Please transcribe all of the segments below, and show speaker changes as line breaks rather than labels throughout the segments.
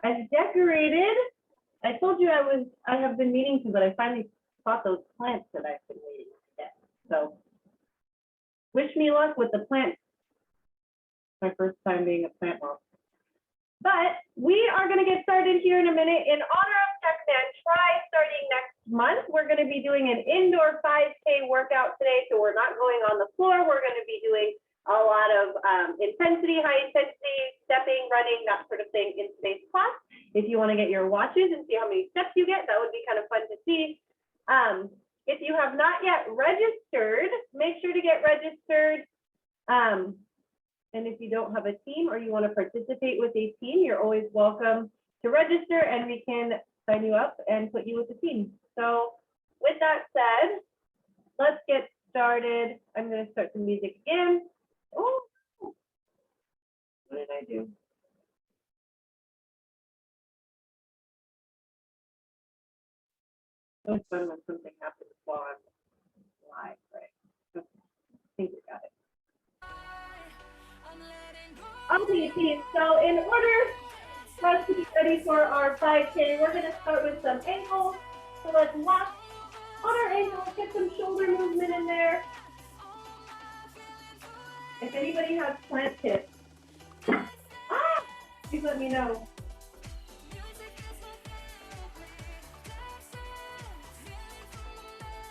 I've decorated. I told you I have been meaning to, but I finally bought those plants that I've been waiting to get. So wish me luck with the plants. My first time being a plant mom. But we are going to get started here in a minute. In honor of TechMan Try starting next month, we're going to be doing an indoor 5K workout today. So we're not going on the floor. We're going to be doing a lot of intensity, high intensity, stepping, running, that sort of thing in today's class. If you want to get your watches and see how many steps you get, that would be kind of fun to see. If you have not yet registered, make sure to get registered. And if you don't have a team or you want to participate with a team, you're always welcome to register and we can sign you up and put you with the team. So with that said, let's get started. I'm going to start the music again. Oh, what did I do? So fun when something happens while I'm live, right? I think we got it. Okay, so in order for us to be ready for our 5K, we're going to start with some ankles. So let's walk on our ankles, get some shoulder movement in there. If anybody has plant tips, please let me know.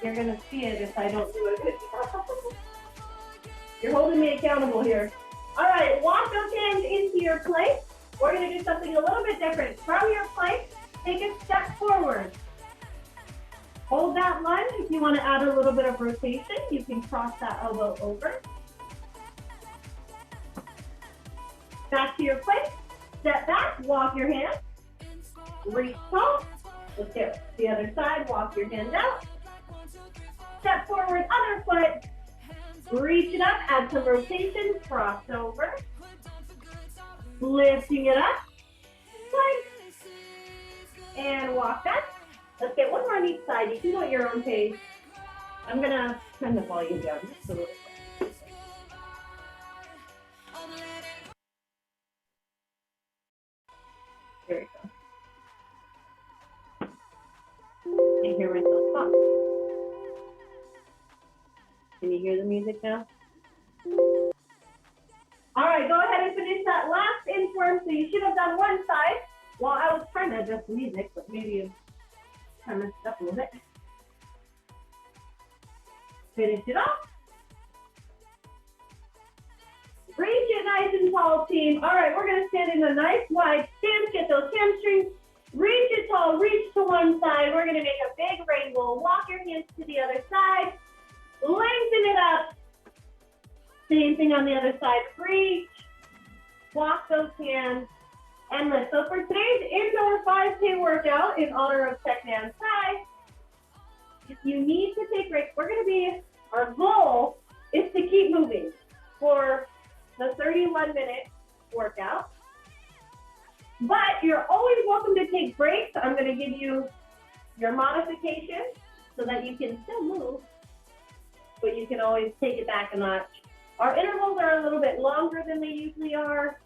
You're going to see it if I don't do a good job. You're holding me accountable here. All right, walk those hands into your plank. We're going to do something a little bit different. From your plank, take a step forward. Hold that lunge. If you want to add a little bit of rotation, you can cross that elbow over. Back to your plank. Step back, walk your hands. Reach tall. Let's get the other side. Walk your hands out. Step forward, other foot. Reach it up, add some rotation, cross over. Lifting it up. Plank. And walk back. Let's get one more on each side. You can go at your own pace. I'm going to turn the volume down just a little bit. There we go. I hear myself talk. Can you hear the music now? All right, go ahead and finish that last inchworm. So you should have done one side. Well, I was trying to adjust the music, but maybe you kind of messed up a little bit. Finish it off. Reach it nice and tall, team. All right, we're going to stand in a nice wide stance. Get those hamstrings. Reach it tall. Reach to one side. We're going to make a big rainbow. Walk your hands to the other side. Lengthen it up. Same thing on the other side. Reach. Walk those hands. And lift. So for today's indoor 5K workout, in honor of TechMan Try, if you need to take breaks, our goal is to keep moving for the 31-minute workout. But you're always welcome to take breaks. I'm going to give you your modification so that you can still move, but you can always take it back a notch. Our intervals are a little bit longer than they usually are.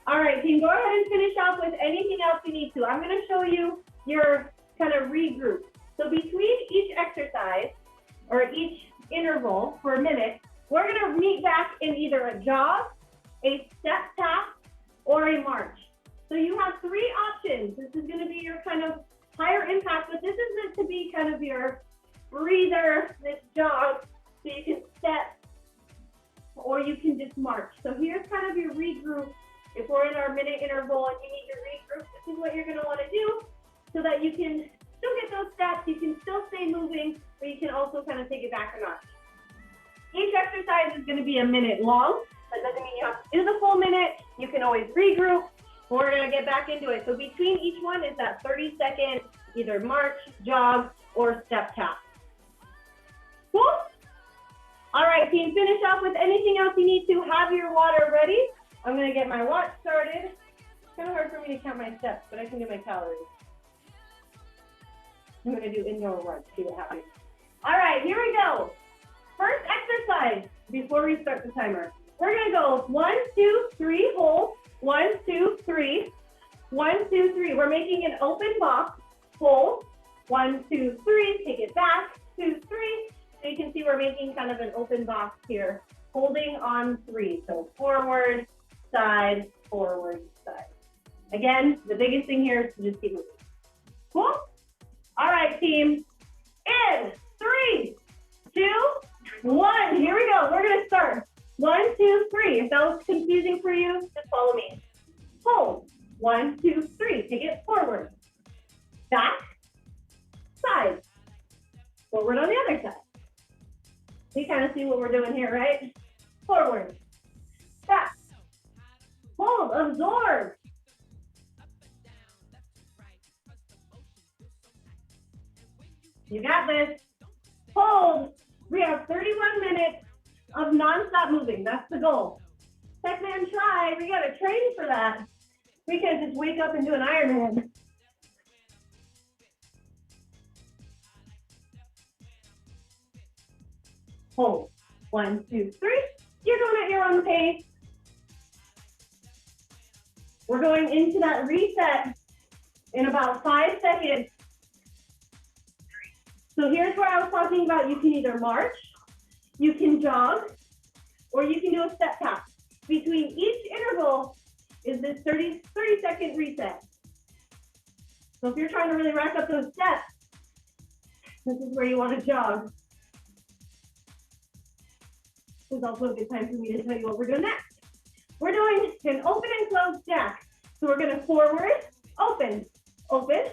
All right, team, go ahead and finish off with anything else you need to. I'm going to show you your kind of regroup. So between each exercise or each interval for a minute, we're going to meet back in either a jog, a step tap, or a march. So you have three options. This is going to be your kind of higher impact, but this is meant to be kind of your breather, this jog, so you can step or you can just march. So here's kind of your regroup. If we're in our minute interval and you need to regroup, this is what you're going to want to do so that you can still get those steps, you can still stay moving, but you can also kind of take it back a notch. Each exercise is going to be a minute long. That doesn't mean you have to do the full minute. You can always regroup. We're going to get back into it. So between each one is that 30-second either march, jog, or step tap. Cool? All right, team, finish off with anything else you need to. Have your water ready. I'm going to get my watch started. It's kind of hard for me to count my steps, but I can do my calories. I'm going to do indoor runs, see what happens. All right, here we go. First exercise before we start the timer. We're going to go 1, 2, 3, hold. 1, 2, 3. We're making an open box. Hold. 1, 2, 3. Take it back. 2, 3. So you can see we're making kind of an open box here. Holding on 3. So forward, side, forward, side. Again, the biggest thing here is to just keep moving. Cool? All right, team. In 3, 2, 1. Here we go. We're going to start. 1, 2, 3. If that was confusing for you, just follow me. Hold. 1, 2, 3. Take it forward. Back. Side. Forward on the other side. You kind of see what we're doing here, right? Forward. Back. Hold. Absorb. You got this. Hold. We have 31 minutes of non-stop moving. That's the goal. Tech man try. We got to train for that. We can't just wake up and do an Ironman. Hold. 1, 2, 3. You're going at your own pace. We're going into that reset in about 5 seconds. So here's where I was talking about you can either march, you can jog, or you can do a step tap. Between each interval is this 30-second reset. So if you're trying to really rack up those steps, this is where you want to jog. This is also a good time for me to tell you what we're doing next. We're doing an open and closed jack. So we're going to forward, open, open,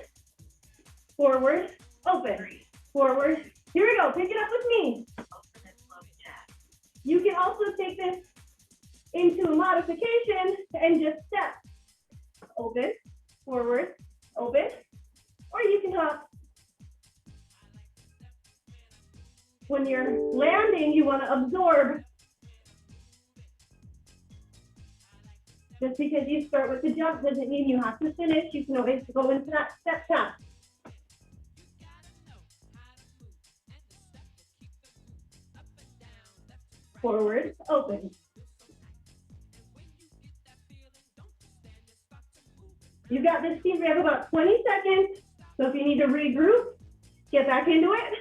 forward, open, forward. Here we go. Pick it up with me. Open and closed jack. You can also take this into a modification and just step. Open, forward, open, or you can hop. When you're landing, you want to absorb. Just because you start with the jump doesn't mean you have to finish. You can always go into that step tap. Forward, open. You got this, team. We have about 20 seconds. So if you need to regroup, get back into it,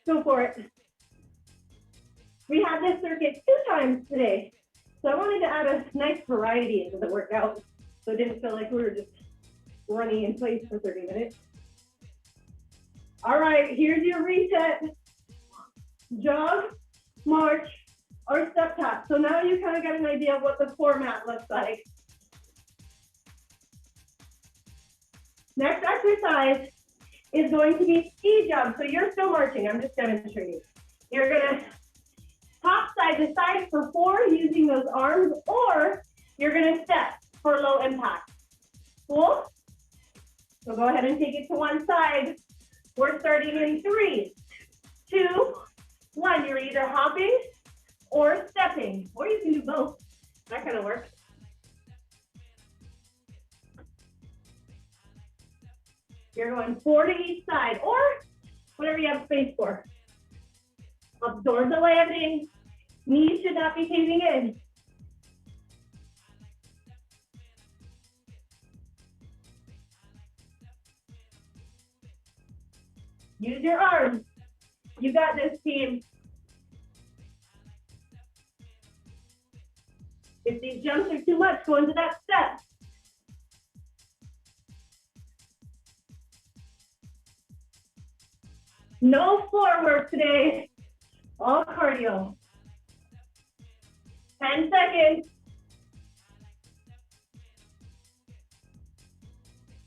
go for it. We had this circuit 2 times today. So I wanted to add a nice variety into the workout. So it didn't feel like we were just running in place for 30 minutes. All right, here's your reset. Jog, march, or step tap. So now you kind of got an idea of what the format looks like. Next exercise is going to be ski jump. So you're still marching, I'm just demonstrating. You're gonna hop side to side for 4 using those arms, or you're gonna step for low impact. Cool? So go ahead and take it to one side. We're starting in 3, 2, 1. You're either hopping or stepping, or you can do both. That kind of works. You're going 4 to each side, or whatever you have space for. Absorb the landing. Knees should not be caving in. Use your arms. You got this, team. If these jumps are too much, go into that step. No floor work today, all cardio. 10 seconds.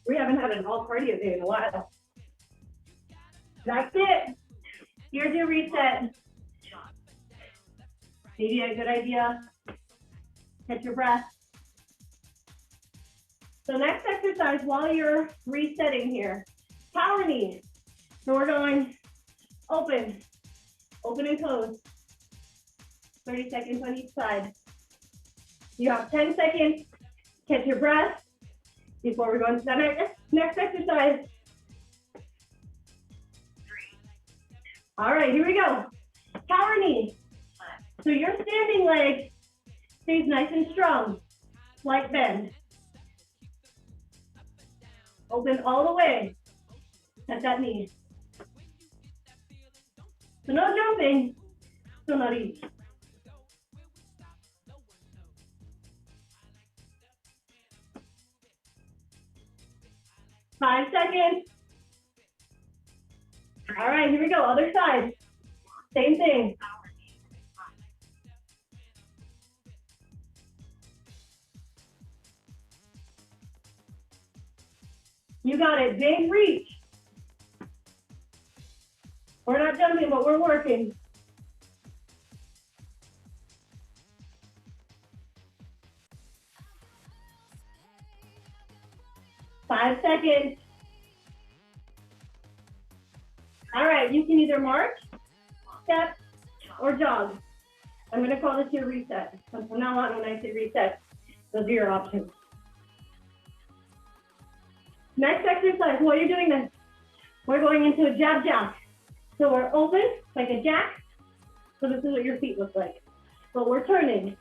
We haven't had an all cardio day in a while. That's it. Here's your reset. Maybe a good idea. Catch your breath. So next exercise while you're resetting here, power knees. So we're going open, open and close. 30 seconds on each side. You have 10 seconds. Catch your breath before we go into the next exercise. All right, here we go. Power knee. So your standing leg stays nice and strong. Slight bend. Open all the way at that knee. So no jumping, so not easy. Five seconds. All right, here we go, other side. Same thing. You got it, big reach. We're not jumping, but we're working. Five seconds. All right, you can either march, step, or jog. I'm gonna call this your reset. So from now on, when I say reset, those are your options. Next exercise, while you're doing this, we're going into a jab jack. So we're open like a jack. So this is what your feet look like. But we're turning.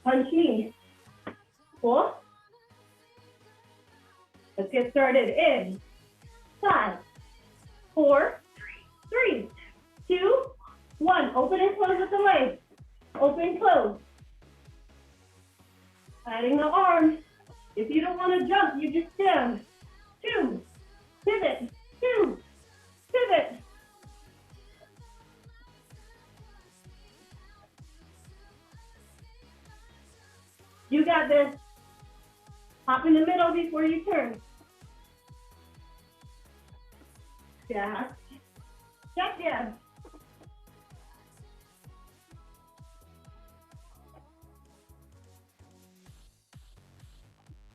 Punch knee. Pull. Let's get started in 5, 4, 3, 2, 1. Open and close with the legs. Open, close. Adding the arms. If you don't want to jump, you just stand. 2, pivot, 2, pivot. You got this. Hop in the middle before you turn. Jack. Jack jab.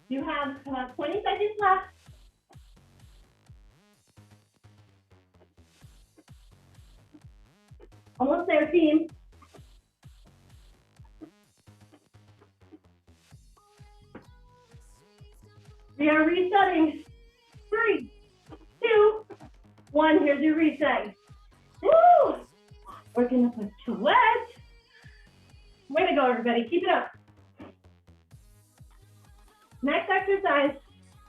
You have about 20 seconds left. Almost there, team. We are resetting. 3, 2, 1. Here's your reset. Woo! Working up a sweat. Way to go, everybody. Keep it up. Next exercise,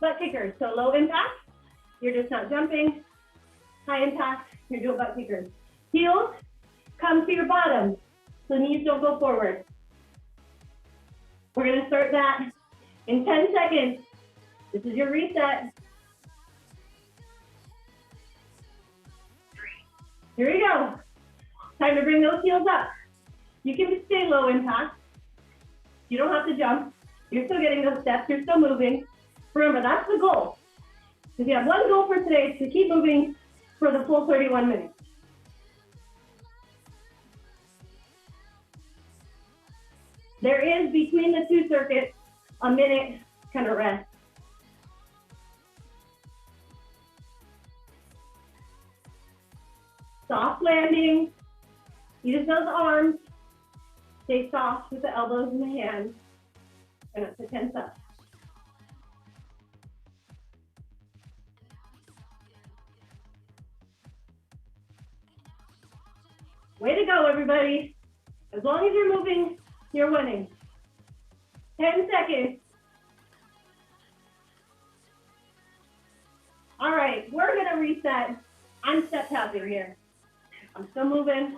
butt kickers. So low impact, you're just not jumping. High impact, you're doing butt kickers. Heels come to your bottom, so knees don't go forward. We're gonna start that in 10 seconds. This is your reset. Here we go. Time to bring those heels up. You can stay low impact. You don't have to jump. You're still getting those steps. You're still moving. Remember, that's the goal. If you have one goal for today, it's to keep moving for the full 31 minutes. There is, between the two circuits, a minute kind of rest. Soft landing. Use those arms. Stay soft with the elbows and the hands. And up to 10 steps. Way to go, everybody. As long as you're moving, you're winning. 10 seconds. All right, we're gonna reset. I'm step tapping here. I'm still moving,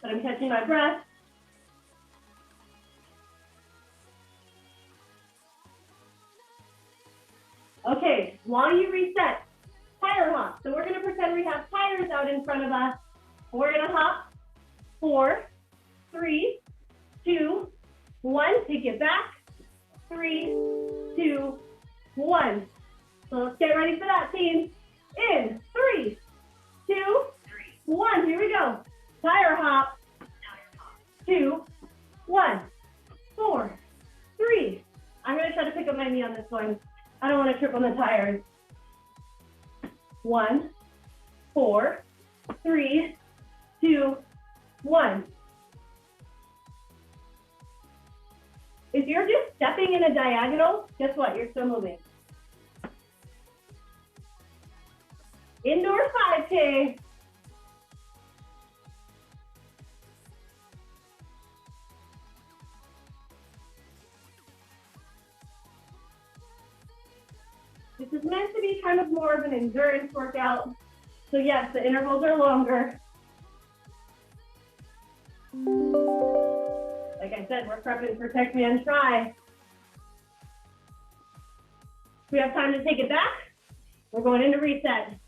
but I'm catching my breath. Okay, while you reset, tire hop. So we're gonna pretend we have tires out in front of us. We're gonna hop. 4, 3, 2, 1. Take it back. 3, 2, 1. So let's get ready for that, team. In 3, 2, 1. Here we go. Tire hop. 2, 1. 4, 3. I'm gonna try to pick up my knee on this one. I don't want to trip on the tires. 1, 4, 3, 2, 1. If you're just stepping in a diagonal, guess what? You're still moving. Indoor 5K. This is meant to be kind of more of an endurance workout. So yes, the intervals are longer. Like I said, we're prepping for Tech Man Try. We have time to take it back. We're going into reset.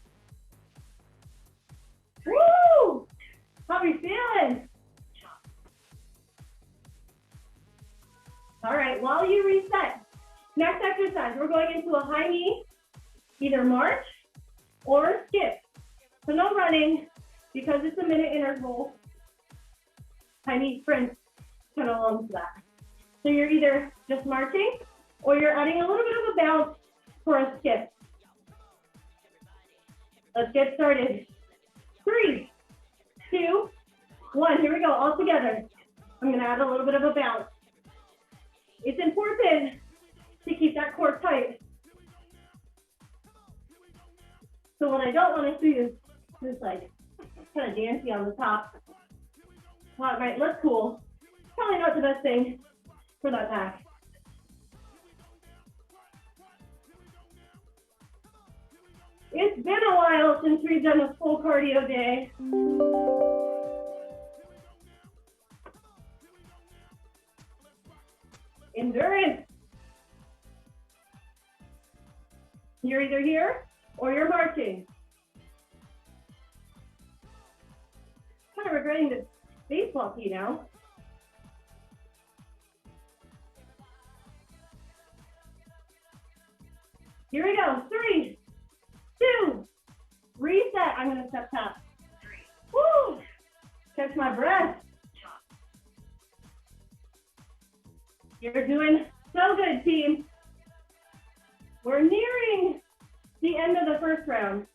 Woo! How are we feeling? All right, while you reset, next exercise, we're going into a high knee, either march or skip. So no running, because it's a minute interval. High knee sprint kind of along to that. So you're either just marching or you're adding a little bit of a bounce for a skip. Let's get started. 3, 2, 1. Here we go, all together. I'm gonna add a little bit of a bounce. It's important to keep that core tight. So what I don't want to do is just like kind of dancey on the top. Well, it might look cool. Probably not the best thing for that back. It's been a while since we've done a full cardio day. Endurance. You're either here or you're marching. Kind of regretting the baseball tee now. Here we go. 3, 2, reset. I'm going to step tap. Woo! Catch my breath. You're doing so good, team. We're nearing the end of the first round.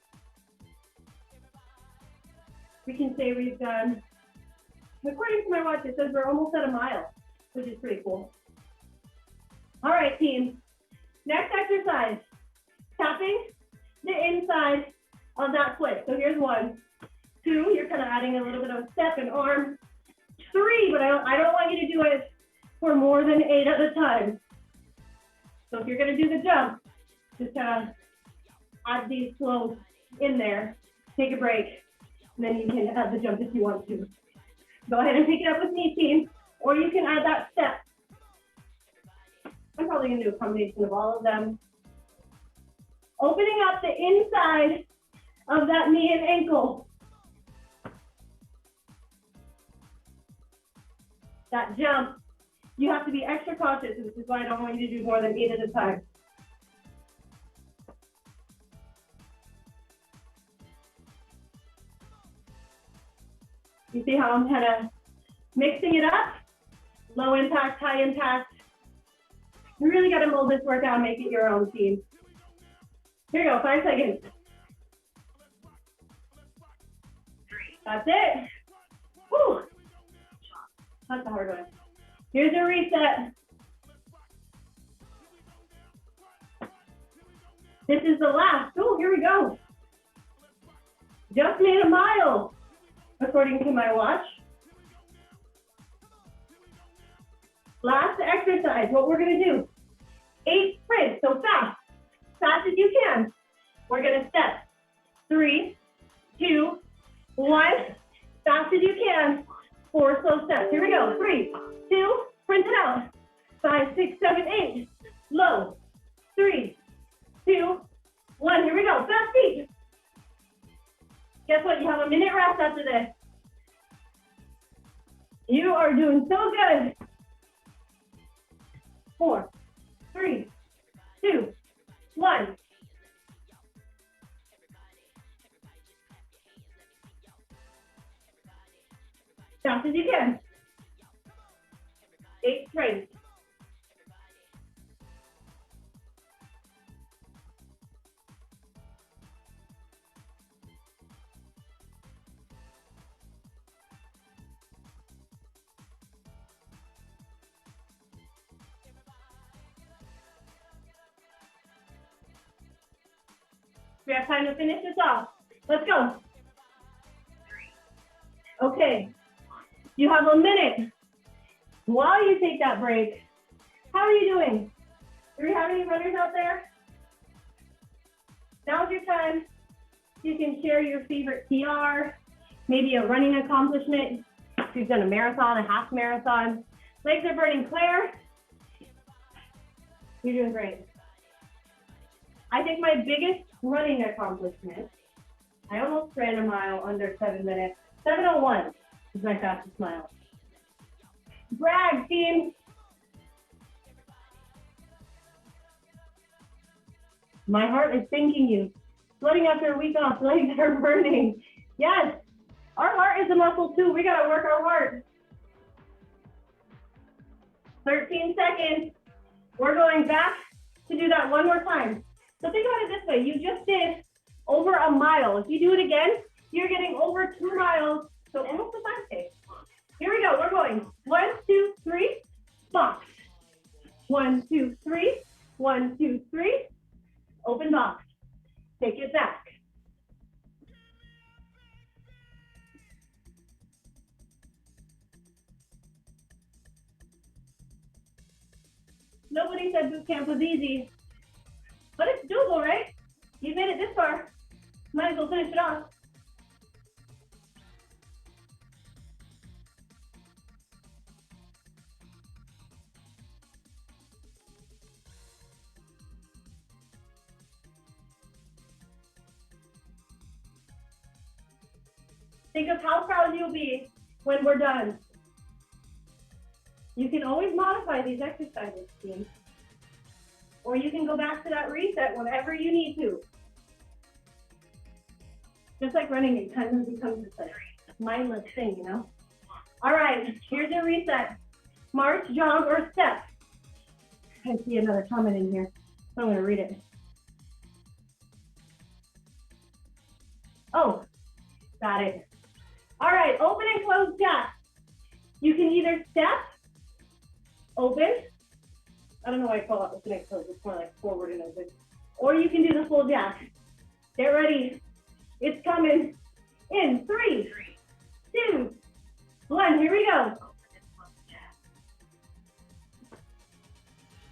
We can say we've done, according to my watch, it says we're almost at a mile, which is pretty cool. All right, team. Next exercise, tapping the inside of that foot. So here's 1, 2, you're kind of adding a little bit of step and arm. 3, but I don't want you to do it for more than 8 at a time. So if you're gonna do the jump, just kind of add these flows in there, take a break, and then you can add the jump if you want to. Go ahead and pick it up with me, team, or you can add that step. I'm probably gonna do a combination of all of them. Opening up the inside of that knee and ankle. That jump, you have to be extra cautious, which is why I don't want you to do more than 8 at a time. You see how I'm kind of mixing it up? Low impact, high impact. You really got to mold this workout and make it your own, team. Here you go, 5 seconds. That's it. Whew. That's a hard one. Here's a reset. This is the last. Oh, here we go. Just made a mile, according to my watch. Last exercise, what we're gonna do, 8 sprints, so fast as you can. We're gonna step, 3, 2, 1, fast as you can, 4 slow steps. Here we go, 3, 2, sprint it out, 5, 6, 7, 8, low, 3, 2, 1, here we go, fast feet. Guess what, you have a minute rest after this. You are doing so good. 4, 3, 2, 1. Fast as you can. 8 sprints. We have time to finish this off. Let's go. Okay, you have a minute. While you take that break, how are you doing? Do we have any runners out there? Now's your time. You can share your favorite PR, maybe a running accomplishment. If you've done a marathon, a half marathon. Legs are burning. Claire, you're doing great. I think my biggest running accomplishment, I almost ran a mile under 7 minutes. 7:01 is my fastest mile. Brag, team. My heart is thanking you. Sweating after a week off, legs are burning. Yes, our heart is a muscle too. We gotta work our heart. 13 seconds. We're going back to do that one more time. So think about it this way. You just did over a mile. If you do it again, you're getting over 2 miles. So almost a 5K. Here we go. We're going 1, 2, 3, box. 1, 2, 3. 1, 2, 3. Open box. Take it back. Nobody said boot camp was easy, but it's doable, right? You made it this far. Might as well finish it off. Think of how proud you'll be when we're done. You can always modify these exercises, team. Or you can go back to that reset whenever you need to. Just like running, it kind of becomes this like mindless thing, you know? All right, here's your reset. March, jog, or step. I see another comment in here, so I'm gonna read it. Oh, got it. All right, open and close jack. You can either step, open. I don't know why I call it open and close. It's more like forward and open. Or you can do the full jack. Get ready. It's coming. In 3, 2, 1. Here we go.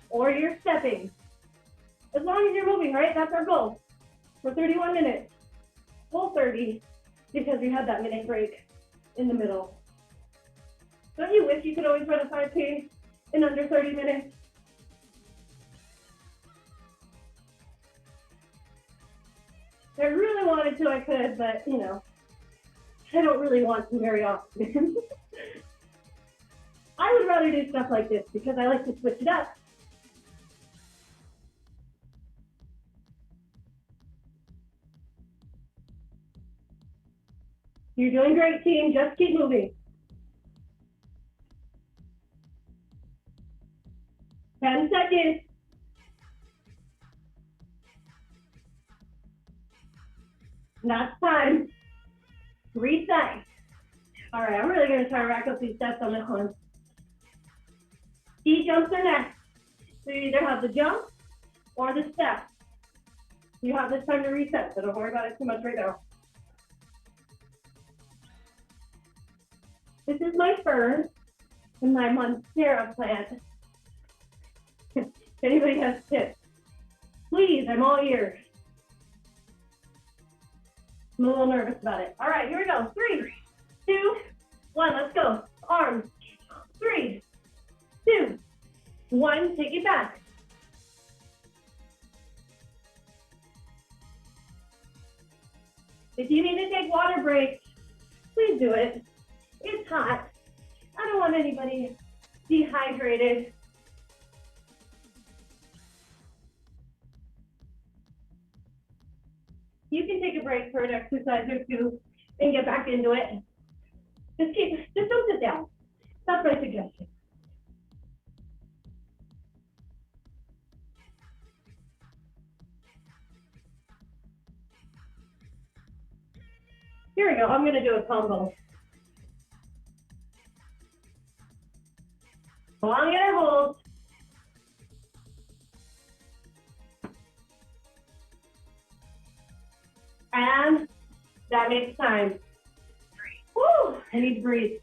Or you're stepping. As long as you're moving, right? That's our goal. For 31 minutes. Full 30. Because we had that minute break in the middle. Don't you wish you could always run a 5K in under 30 minutes? If I really wanted to, I could, but you know, I don't really want to very often. I would rather do stuff like this because I like to switch it up. You're doing great, team. Just keep moving. 10 seconds. That's time. Reset. All right, I'm really going to try to rack up these steps on this one. Ski jumps are next. So you either have the jump or the step. You have this time to reset, so don't worry about it too much right now. This is my fern and my monstera plant. If anybody has tips, please, I'm all ears. I'm a little nervous about it. All right, here we go. 3, 2, 1, let's go. Arms. 3, 2, 1, take it back. If you need to take water breaks, please do it. It's hot. I don't want anybody dehydrated. You can take a break for an exercise or two and get back into it. Just don't sit down. That's my suggestion. Here we go. I'm going to do a combo. Long intervals. And that makes time. Woo! I need to breathe.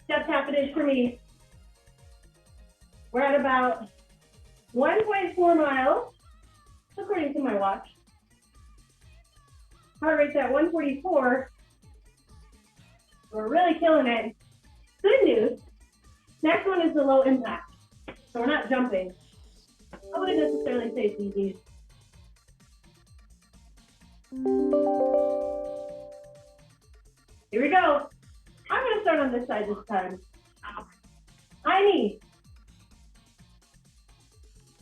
Step tap it is for me. We're at about 1.4 miles, according to my watch. Heart rate's at 144. We're really killing it. Good news. Next one is the low impact. So we're not jumping. I wouldn't necessarily say it's easy. Here we go. I'm going to start on this side this time. High knee.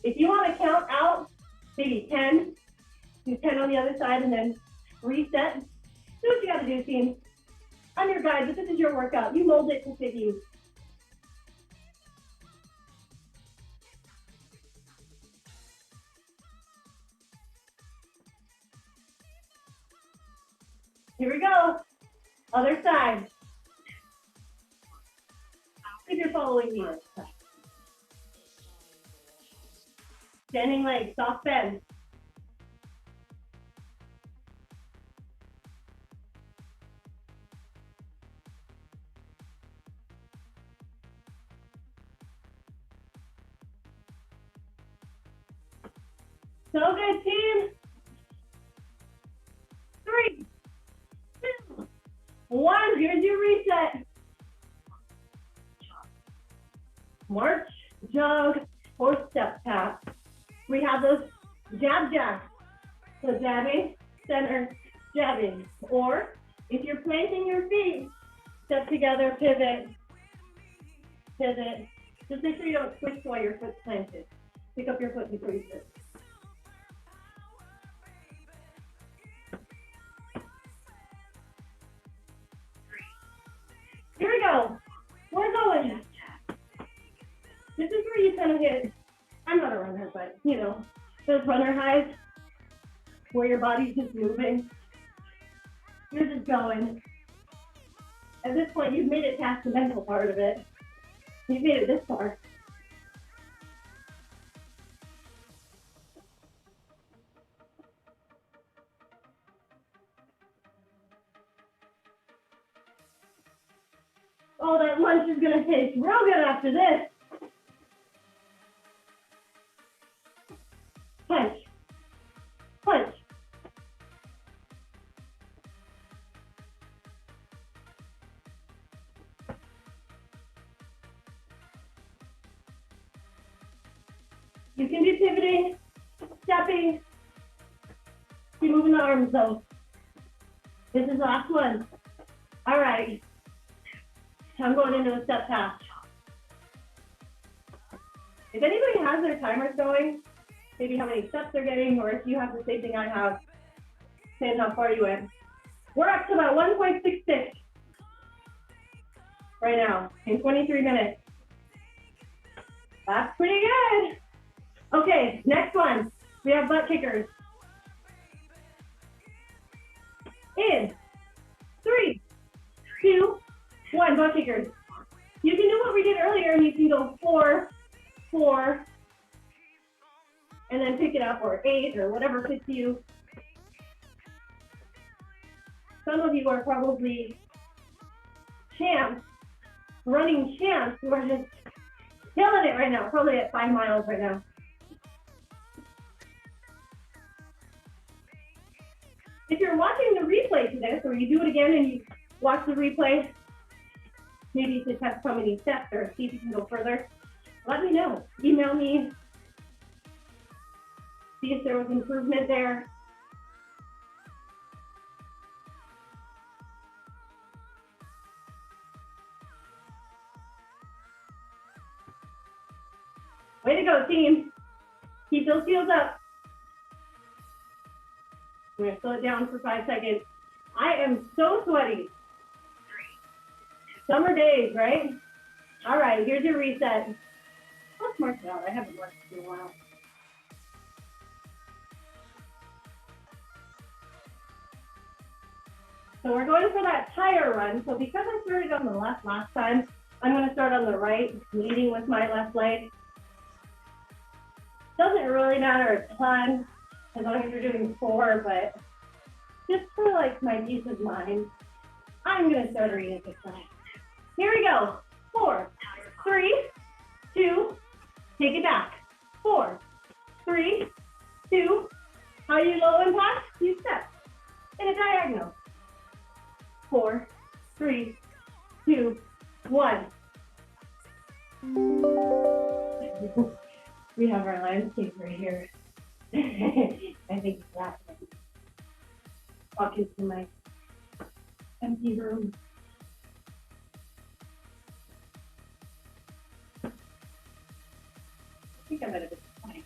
If you want to count out, maybe 10, do 10 on the other side and then reset. Do what you got to do, team. I'm your guide, but this is your workout. You mold it to fit you. Here we go. Other side. If you're following me. Standing leg, soft bend. So good, team. 3, 2, 1. Here's your reset. March, jog, or step tap. We have those jab jacks. So jabbing, center, jabbing. Or if you're planting your feet, step together, pivot, pivot. Just make sure you don't switch while your foot's planted. Pick up your foot before you switch. Here we go. We're going. This is where you kind of hit, I'm not a runner, but you know, those runner highs where your body's just moving. You're just going. At this point, you've made it past the mental part of it. You've made it this far. Oh, that lunch is gonna taste real good after this. Punch. Punch. You can be pivoting, stepping. Keep moving the arms though. This is the last one. All right. I'm going into a step tap. If anybody has their timers going, maybe how many steps they're getting, or if you have the same thing I have, saying how far you went. We're up to about 1.66 right now in 23 minutes. That's pretty good. Okay, next one. We have butt kickers. In 3, 2, 1, butt kickers. You can do what we did earlier, and you can go 4, 4, and then pick it up, or 8, or whatever fits you. Some of you are probably champs, running champs, who are just killing it right now, probably at 5 miles right now. If you're watching the replay to this, or you do it again and you watch the replay, maybe to test how many steps or see if you can go further, let me know. Email me. See if there was improvement there. Way to go, team. Keep those heels up. I'm going to slow it down for 5 seconds. I am so sweaty. Summer days, right? All right, here's your reset. Let's mark it out. I haven't worked in a while. So we're going for that tire run. So because I started on the left last time, I'm going to start on the right, leading with my left leg. Doesn't really matter a ton as long as you're doing 4, but just for like my peace of mind, I'm going to start reading this time. Here we go. 4, 3, 2, take it back. 4, 3, 2, how you low impact? You step. in a diagonal. 4, 3, 2, 1. We have our landscape right here. I think it's that. Walk into my empty room. I think I'm at a bit funny.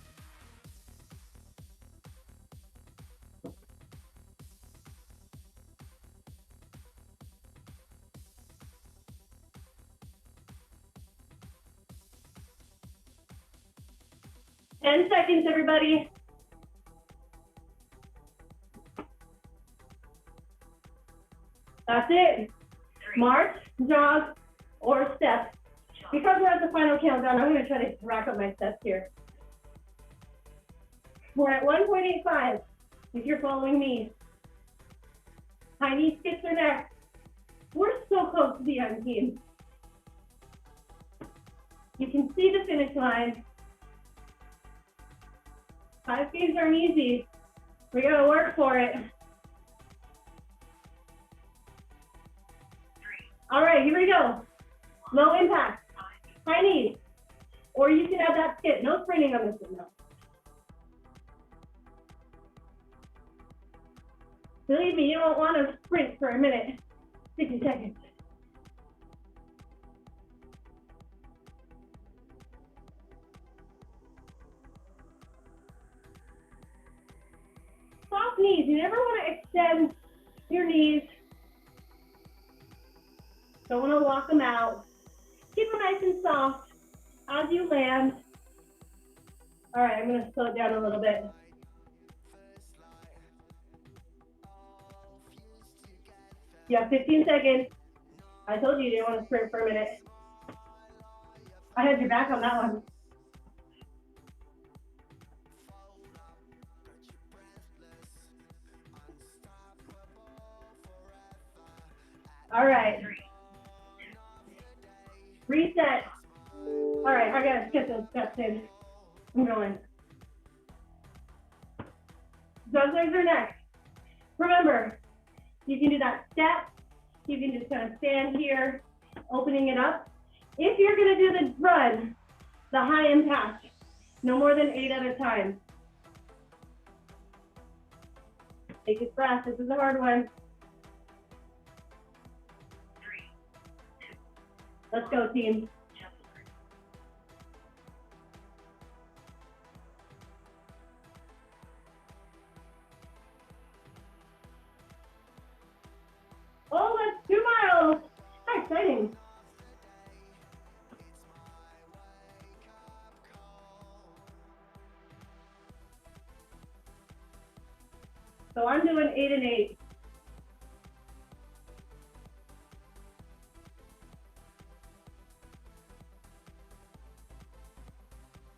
Ten seconds, everybody. That's it. March, jog, or step. Because we're at the final countdown, I'm going to try to rack up my steps here. We're at 1.85, if you're following me. High knee skips are next. We're so close to the end, team. You can see the finish line. 5Ks aren't easy. We gotta work for it. All right, here we go. Low impact, high knees, or you can add that skip. No sprinting on this one, though. Believe me, you don't want to sprint for a minute. 60 seconds. Soft knees. You never want to extend your knees. Don't want to lock them out. Keep them nice and soft as you land. All right, I'm going to slow it down a little bit. You have 15 seconds. I told you didn't want to sprint for a minute. I had your back on that one. All right. Reset. All right, I gotta get those steps in. I'm going. Those legs are next. Remember, you can do that step. You can just kind of stand here, opening it up. If you're gonna do the run, the high impact, no more than 8 at a time. Take a breath. This is a hard one. Let's go, team. Oh, that's 2 miles. How exciting. So I'm doing 8 and 8.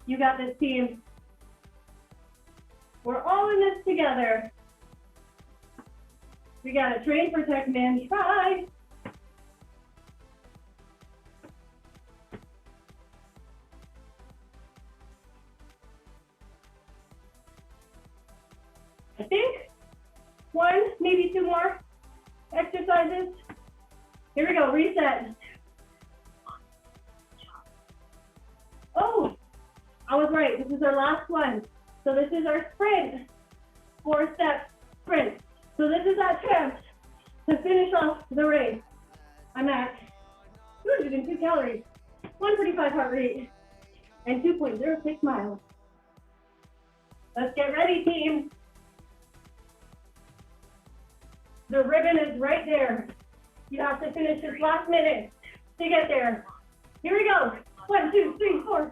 You got this, team. We're all in this together. We gotta train, protect, man, try. I think 1, maybe 2 more exercises. Here we go, reset. Oh, I was right, this is our last one. So this is our sprint, 4-step sprint. So this is our chance to finish off the race. I'm at 202 calories, 145 heart rate, and 2.06 miles. Let's get ready, team. The ribbon is right there. You have to finish this last minute to get there. Here we go. 1, 2, 3, 4,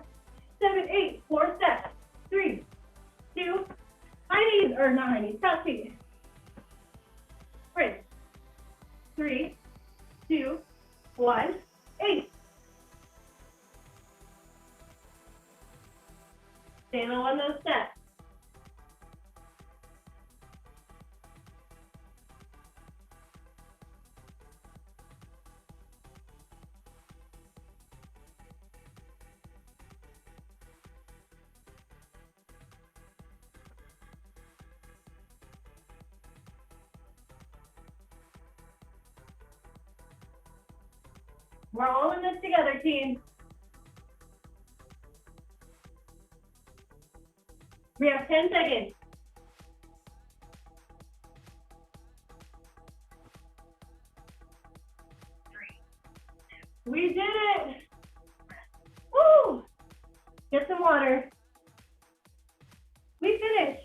7, 8, 4 steps. 3, 2, high knees, or not high knees, cross feet. Sprint. 3, 2, 1, 8. Stay low on those steps. We're all in this together, team. We have 10 seconds. We did it. Woo! Get some water. We finished.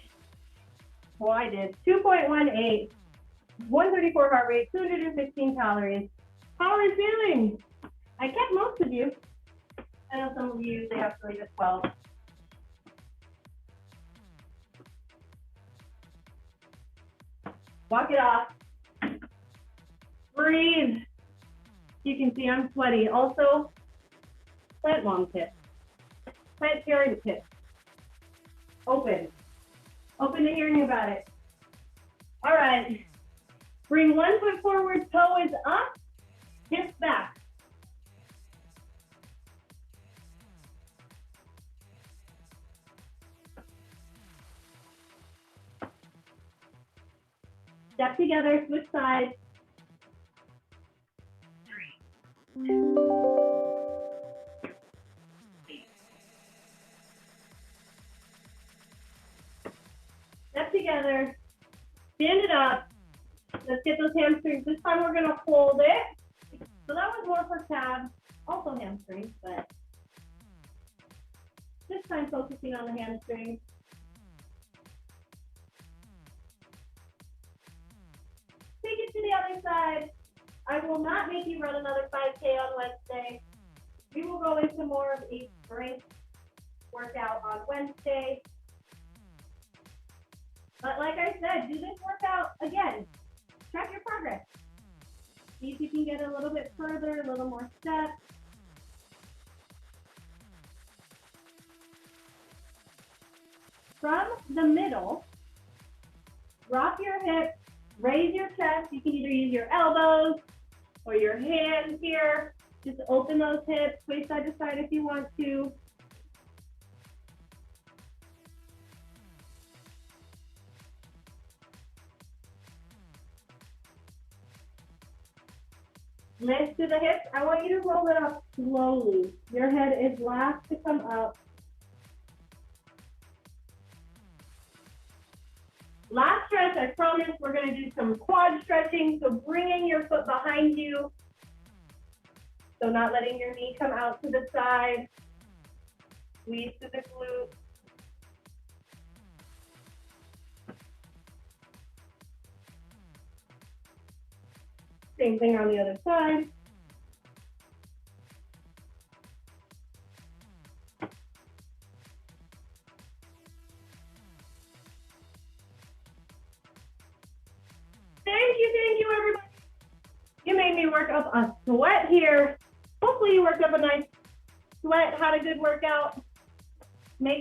Well, I did. 2.18. 134 heart rate, 215 calories. How are you feeling? I kept most of you. I know some of you, they have to leave at 12. Walk it off. Breathe. You can see I'm sweaty. Also, plant mom's hip. Plant Terry's hip. Open. Open to hearing about it. All right. Bring one foot forward, toe is up, hips back. Step together, switch sides. 3, 2. Step together, stand it up. Let's get those hamstrings. This time we're gonna hold it. So that was more for calves, also hamstrings, but this time focusing on the hamstrings. Take it to the other side. I will not make you run another 5K on Wednesday. We will go into more of a strength workout on Wednesday. But like I said, do this workout again. Track your progress. See if you can get a little bit further, a little more steps. From the middle, drop your hips, raise your chest. You can either use your elbows or your hands here. Just open those hips, sway side to side if you want to. Lift to the hips. I want you to roll it up slowly. Your head is last to come up. Last stretch, I promise we're going to do some quad stretching. So bringing your foot behind you. So not letting your knee come out to the side. Squeeze to the glute. Same thing on the other side. Thank you, everybody. You made me work up a sweat here. Hopefully you worked up a nice sweat, had a good workout. Make